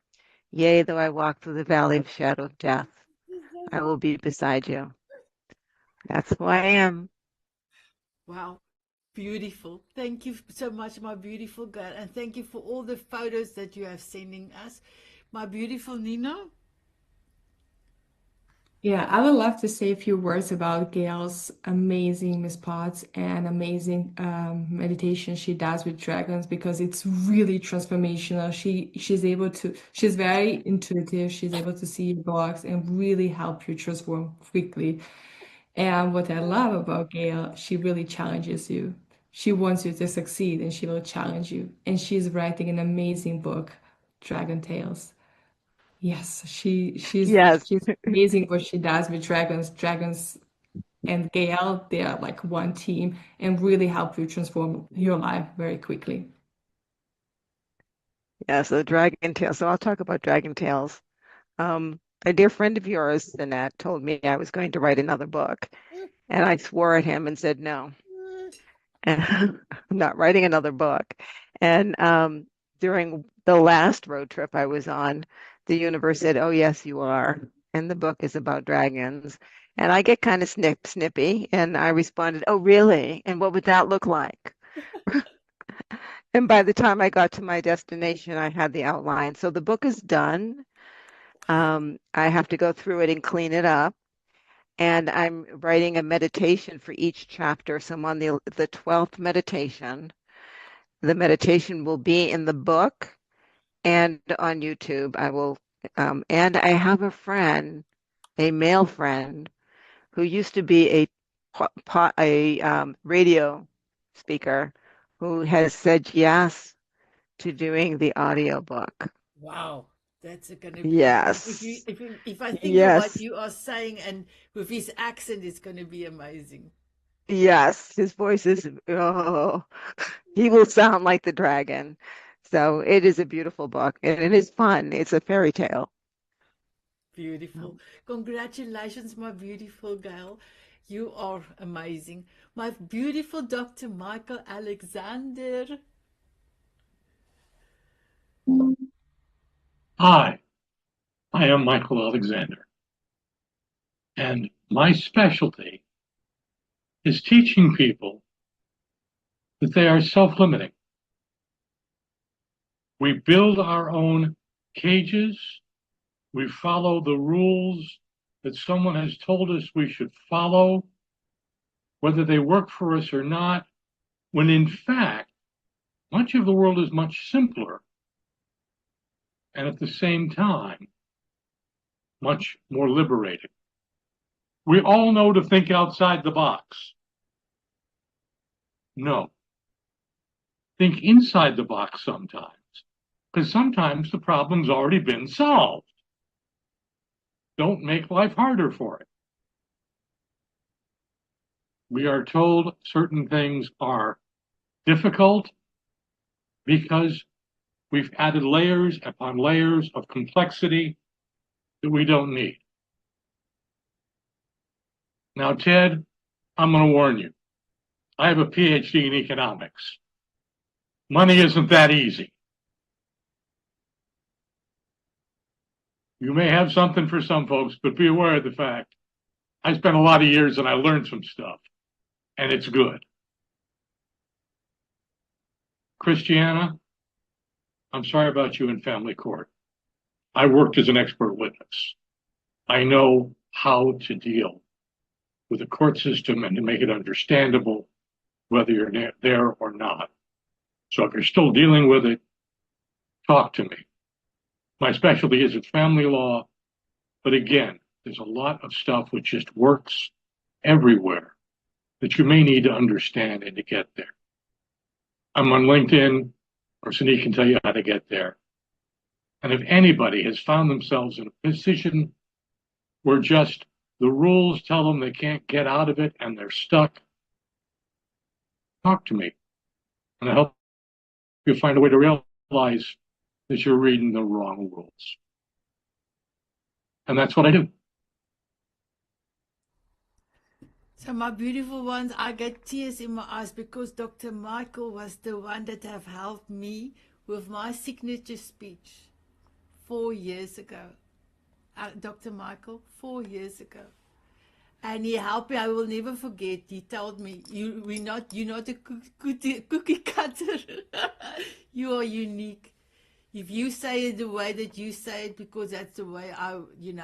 Yea, though I walk through the valley of shadow of death, I will be beside you. That's who I am. Wow. Beautiful. Thank you so much, my beautiful girl. And thank you for all the photos that you have sending us. My beautiful Nina. Yeah, I would love to say a few words about Gail's amazing Miss Potts and amazing meditation she does with dragons because it's really transformational. She's very intuitive. She's able to see your blocks and really help you transform quickly. And what I love about Gail, she really challenges you. She wants you to succeed and she will challenge you. And she's writing an amazing book, Dragon Tales. Yes, she's Yes. amazing what she does with dragons. Dragons and Gail, they are like one team and really help you transform your life very quickly. Yeah, so Dragon Tales. So I'll talk about Dragon Tales. A dear friend of yours, Annette, told me I was going to write another book, and I swore at him and said no. And I'm not writing another book. And during the last road trip I was on, the universe said, "Oh, yes, you are." And the book is about dragons. And I get kind of snippy, and I responded, "Oh, really? And what would that look like?" And by the time I got to my destination, I had the outline. So the book is done. I have to go through it and clean it up. And I'm writing a meditation for each chapter. So I'm on the 12th meditation. The meditation will be in the book and on YouTube. And I have a friend, a male friend, who used to be a radio speaker who has said yes to doing the audiobook. Wow. That's going to be Yes. if I think of what Yes. you are saying and with his accent, it's going to be amazing. Yes. His voice is, oh, he will sound like the dragon. So it is a beautiful book and it is fun. It's a fairy tale. Beautiful. Congratulations, my beautiful girl. You are amazing. My beautiful Dr. Michael Alexander. Hi, I am Michael Alexander, and my specialty is teaching people that they are self-limiting. We build our own cages. We follow the rules that someone has told us we should follow, whether they work for us or not, when in fact, much of the world is much simpler and at the same time, much more liberating. We all know to think outside the box. No. Think inside the box sometimes, because sometimes the problem's already been solved. Don't make life harder for it. We are told certain things are difficult because we've added layers upon layers of complexity that we don't need. Now, Ted, I'm going to warn you. I have a PhD in economics. Money isn't that easy. You may have something for some folks, but be aware of the fact I spent a lot of years and I learned some stuff, and it's good. Christiana, I'm sorry about you in family court. I worked as an expert witness. I know how to deal with the court system and to make it understandable whether you're there or not. So if you're still dealing with it, talk to me. My specialty isn't family law, but again, there's a lot of stuff which just works everywhere that you may need to understand and to get there. I'm on LinkedIn, or Sanet can tell you how to get there. And if anybody has found themselves in a position where just the rules tell them they can't get out of it and they're stuck, talk to me. And I'll help you find a way to realize that you're reading the wrong rules. And that's what I do. So my beautiful ones, I get tears in my eyes because Dr. Michael was the one that have helped me with my signature speech 4 years ago. Dr. Michael, 4 years ago. And he helped me. I will never forget. He told me, you're not a cookie cutter. You are unique. If you say it the way that you say it, because that's the way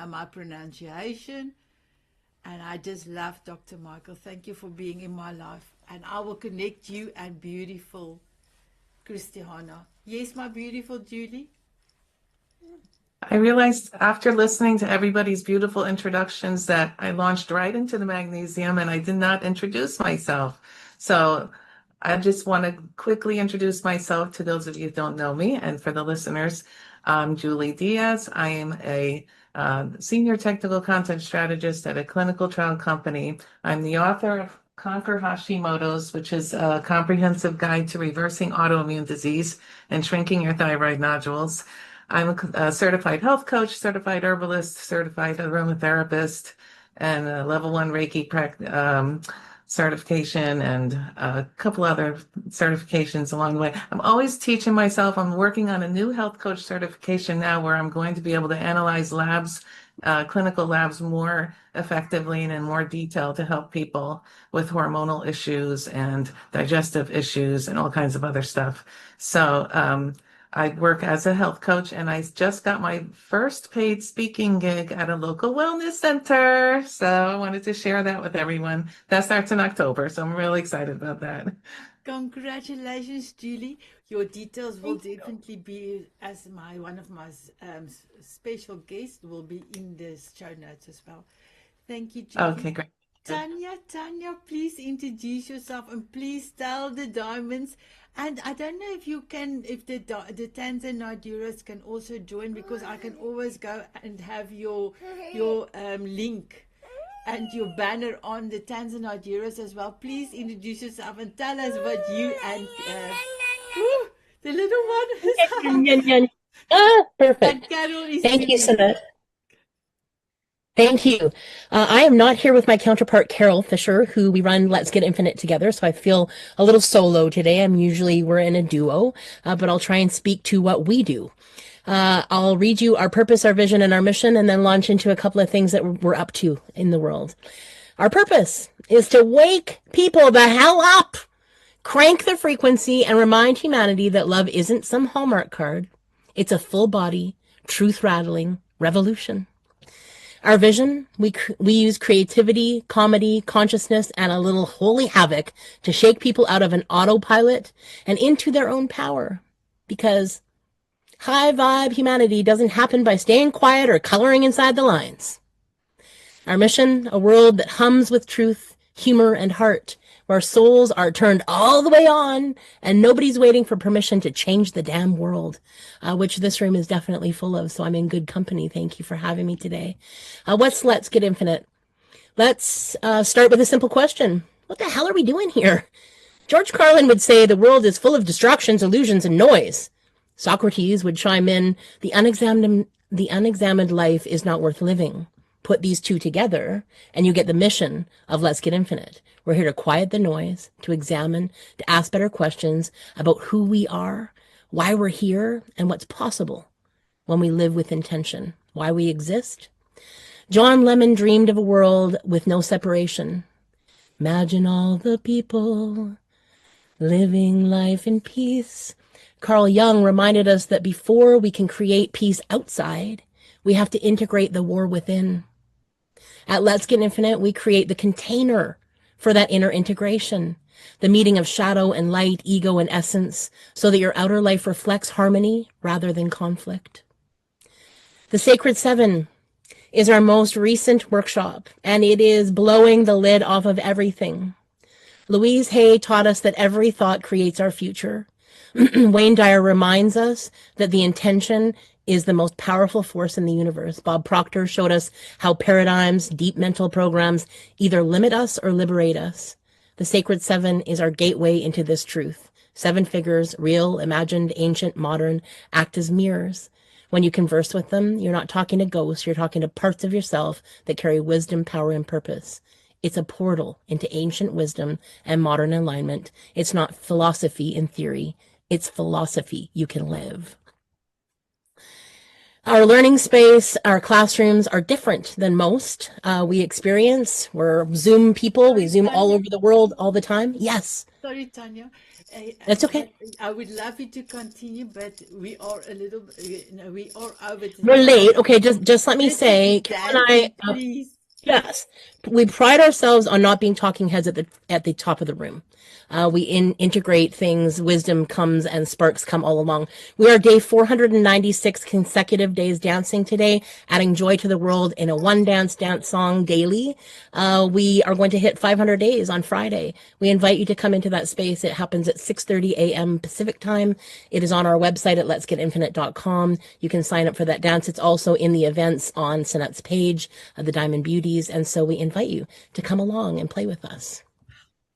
my pronunciation. And I just love Dr. Michael. Thank you for being in my life. And I will connect you and beautiful Christiana. Yes, my beautiful Julie? I realized after listening to everybody's beautiful introductions that I launched right into the magnesium and I did not introduce myself. So I just want to quickly introduce myself to those of you who don't know me. And for the listeners, I'm Julie Diaz. I am a senior technical content strategist at a clinical trial company. I'm the author of Conquer Hashimoto's, which is a comprehensive guide to reversing autoimmune disease and shrinking your thyroid nodules. I'm a certified health coach, certified herbalist, certified aromatherapist, and a level 1 Reiki certification and a couple other certifications along the way. I'm always teaching myself. I'm working on a new health coach certification now where I'm going to be able to analyze labs, clinical labs more effectively and in more detail to help people with hormonal issues and digestive issues and all kinds of other stuff. So I work as a health coach, and I just got my first paid speaking gig at a local wellness center. So I wanted to share that with everyone. That starts in October, so I'm really excited about that. Congratulations, Julie. Your details will definitely be, as one of my special guests will be in the show notes as well. Thank you, Julie. Okay, great. Tanya, please introduce yourself and please tell the diamonds. And I don't know if you can, if the Tanzanians can also join, because I can always go and have your link and your banner on the Tanzanians as well. Please introduce yourself and tell us what you and the little one is. Perfect. Thank you, Sanet. Thank you. I am not here with my counterpart, Carol Fisher, who we run Let's Get Infinite together, so I feel a little solo today. We're in a duo, but I'll try and speak to what we do. I'll read you our purpose, our vision, and our mission, and then launch into a couple of things that we're up to in the world. Our purpose is to wake people the hell up, crank the frequency, and remind humanity that love isn't some Hallmark card. It's a full-body, truth-rattling revolution. Our vision, we use creativity, comedy, consciousness, and a little holy havoc to shake people out of an autopilot and into their own power. Because high vibe humanity doesn't happen by staying quiet or coloring inside the lines. Our mission, a world that hums with truth, humor, and heart, where souls are turned all the way on and nobody's waiting for permission to change the damn world, which this room is definitely full of, so I'm in good company. Thank you for having me today. Let's Get Infinite. Let's start with a simple question. What the hell are we doing here? George Carlin would say the world is full of distractions, illusions, and noise. Socrates would chime in, the unexamined life is not worth living. Put these two together, and you get the mission of Let's Get Infinite. We're here to quiet the noise, to examine, to ask better questions about who we are, why we're here, and what's possible when we live with intention, why we exist. John Lennon dreamed of a world with no separation. Imagine all the people living life in peace. Carl Jung reminded us that before we can create peace outside, we have to integrate the war within. At Let's Get Infinite, we create the container for that inner integration, the meeting of shadow and light, ego and essence, so that your outer life reflects harmony rather than conflict. The Sacred Seven is our most recent workshop, and it is blowing the lid off of everything. Louise Hay taught us that every thought creates our future. Wayne Dyer reminds us that the intention is the most powerful force in the universe. Bob Proctor showed us how paradigms, deep mental programs either limit us or liberate us. The Sacred Seven is our gateway into this truth. 7 figures, real, imagined, ancient, modern, act as mirrors. When you converse with them, you're not talking to ghosts, you're talking to parts of yourself that carry wisdom, power, and purpose. It's a portal into ancient wisdom and modern alignment. It's not philosophy in theory. It's philosophy you can live. Our learning space, our classrooms are different than most we experience. We're Zoom people. We Zoom all over the world all the time. Yes. Sorry, Tanya. That's okay. I would love you to continue, but we are a little, we are over. We're late. Okay, just let me say, Carol and I, please. Yes, we pride ourselves on not being talking heads at the top of the room. We integrate things. Wisdom comes and sparks come all along. We are day 496 consecutive days dancing today, adding joy to the world in a one dance song daily. We are going to hit 500 days on Friday. We invite you to come into that space. It happens at 6:30 a.m. Pacific time. It is on our website at letsgetinfinite.com. You can sign up for that dance. It's also in the events on Sanet's page, the Diamond Beauties. And so we invite you to come along and play with us.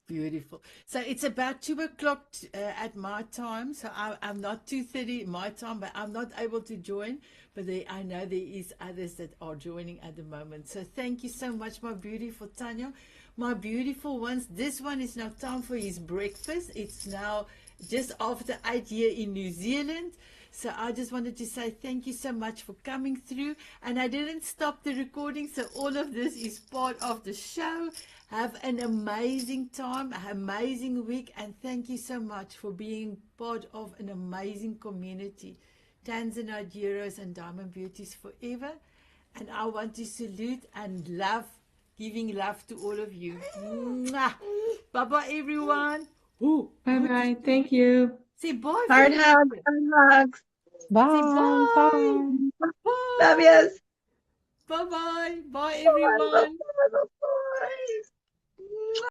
Beautiful. So it's about 2 o'clock at my time. So I'm not 2:30 my time, but I'm not able to join. But I know there is others that are joining at the moment. So thank you so much, my beautiful Tanya. My beautiful ones, this one is now time for his breakfast. It's now just after 8 here in New Zealand. So I just wanted to say thank you so much for coming through. And I didn't stop the recording, so all of this is part of the show. Have an amazing time, an amazing week, and thank you so much for being part of an amazing community. Tanzanite Heroes and Diamond Beauties forever. And I want to salute and love, giving love to all of you. Bye-bye, everyone. Bye-bye. Thank you. Say bye. Hard hugs. Hard hugs. Bye. Say bye. Bye. Love yous. Bye-bye. Bye, everyone. Bye.